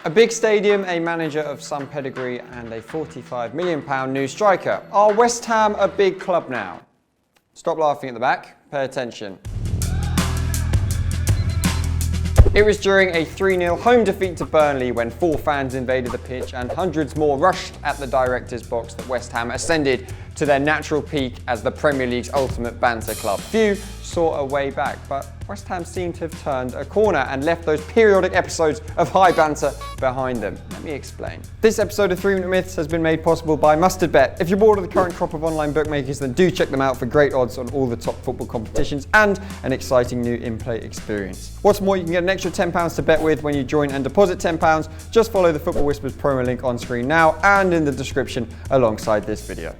A big stadium, a manager of some pedigree, and a £45 million new striker. Are West Ham a big club now? Stop laughing at the back, pay attention. It was during a 3-0 home defeat to Burnley when 4 fans invaded the pitch and hundreds more rushed at the director's box that West Ham ascended to their natural peak as the Premier League's ultimate banter club. Few saw a way back, but West Ham seemed to have turned a corner and left those periodic episodes of high banter behind them. Let me explain. This episode of 3 Minute Myths has been made possible by Mustard Bet. If you're bored of the current crop of online bookmakers, then do check them out for great odds on all the top football competitions and an exciting new in-play experience. What's more, you can get an extra £10 to bet with when you join and deposit £10. Just follow the Football Whispers promo link on screen now and in the description alongside this video.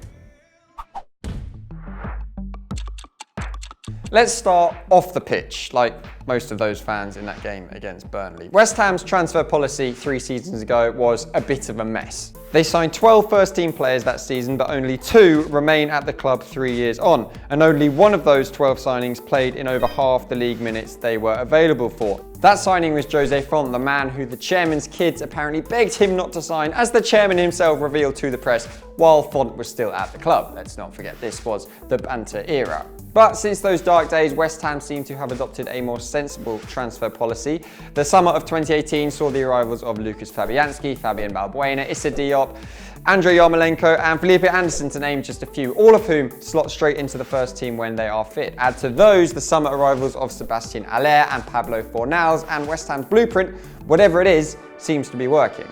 Let's start off the pitch, like most of those fans in that game against Burnley. West Ham's transfer policy 3 seasons ago was a bit of a mess. They signed 12 first-team players that season, but only 2 remain at the club 3 years on, and only one of those 12 signings played in over half the league minutes they were available for. That signing was Jose Font, the man who the chairman's kids apparently begged him not to sign, as the chairman himself revealed to the press while Font was still at the club. Let's not forget, this was the banter era. But since those dark days, West Ham seem to have adopted a more sensible transfer policy. The summer of 2018 saw the arrivals of Lucas Fabianski, Fabian Balbuena, Issa Diop, Andrei Yarmolenko and Felipe Anderson, to name just a few, all of whom slot straight into the first team when they are fit. Add to those the summer arrivals of Sebastian Haller and Pablo Fornals, and West Ham's blueprint, whatever it is, seems to be working.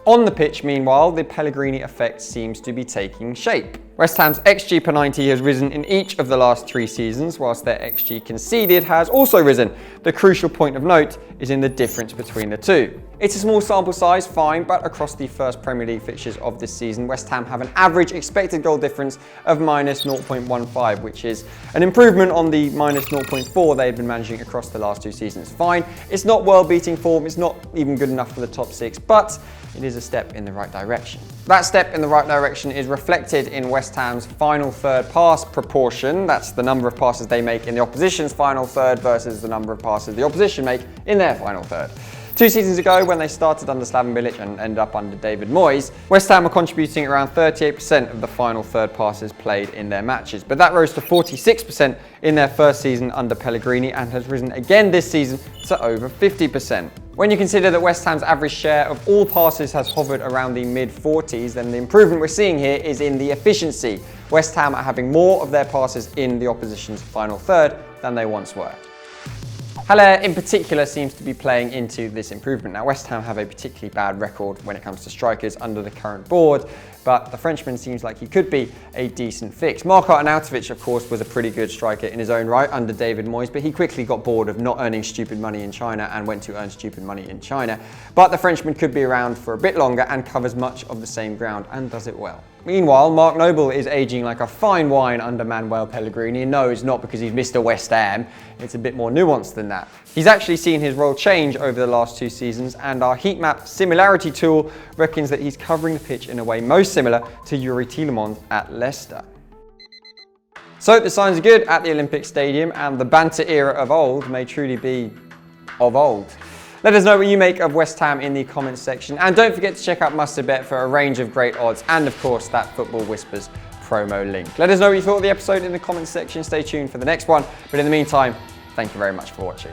On the pitch, meanwhile, the Pellegrini effect seems to be taking shape. West Ham's XG per 90 has risen in each of the last 3 seasons, whilst their XG conceded has also risen. The crucial point of note is in the difference between the two. It's a small sample size, fine, but across the first Premier League fixtures of this season, West Ham have an average expected goal difference of minus 0.15, which is an improvement on the minus 0.4 they've been managing across the last 2 seasons. Fine, it's not world-beating form, it's not even good enough for the top 6, but it is a step in the right direction. That step in the right direction is reflected in West Ham's final third pass proportion. That's the number of passes they make in the opposition's final third versus the number of passes the opposition make in their final third. 2 seasons ago, when they started under Slaven Bilic and ended up under David Moyes, West Ham were contributing around 38% of the final third passes played in their matches. But that rose to 46% in their first season under Pellegrini and has risen again this season to over 50%. When you consider that West Ham's average share of all passes has hovered around the mid-40s, then the improvement we're seeing here is in the efficiency. West Ham are having more of their passes in the opposition's final third than they once were. Haller in particular seems to be playing into this improvement. Now, West Ham have a particularly bad record when it comes to strikers under the current board, but the Frenchman seems like he could be a decent fix. Marko Arnautovic, of course, was a pretty good striker in his own right under David Moyes, but he quickly got bored of not earning stupid money in China and went to earn stupid money in China. But the Frenchman could be around for a bit longer and covers much of the same ground and does it well. Meanwhile, Mark Noble is aging like a fine wine under Manuel Pellegrini, and no, it's not because he's Mr. West Ham, it's a bit more nuanced than that. He's actually seen his role change over the last 2 seasons, and our heat map similarity tool reckons that he's covering the pitch in a way most similar to Yuri Tielemans at Leicester. So the signs are good at the Olympic Stadium, and the banter era of old may truly be of old. Let us know what you make of West Ham in the comments section, and don't forget to check out Mustard Bet for a range of great odds and of course that Football Whispers promo link. Let us know what you thought of the episode in the comments section. Stay tuned for the next one, but in the meantime, thank you very much for watching.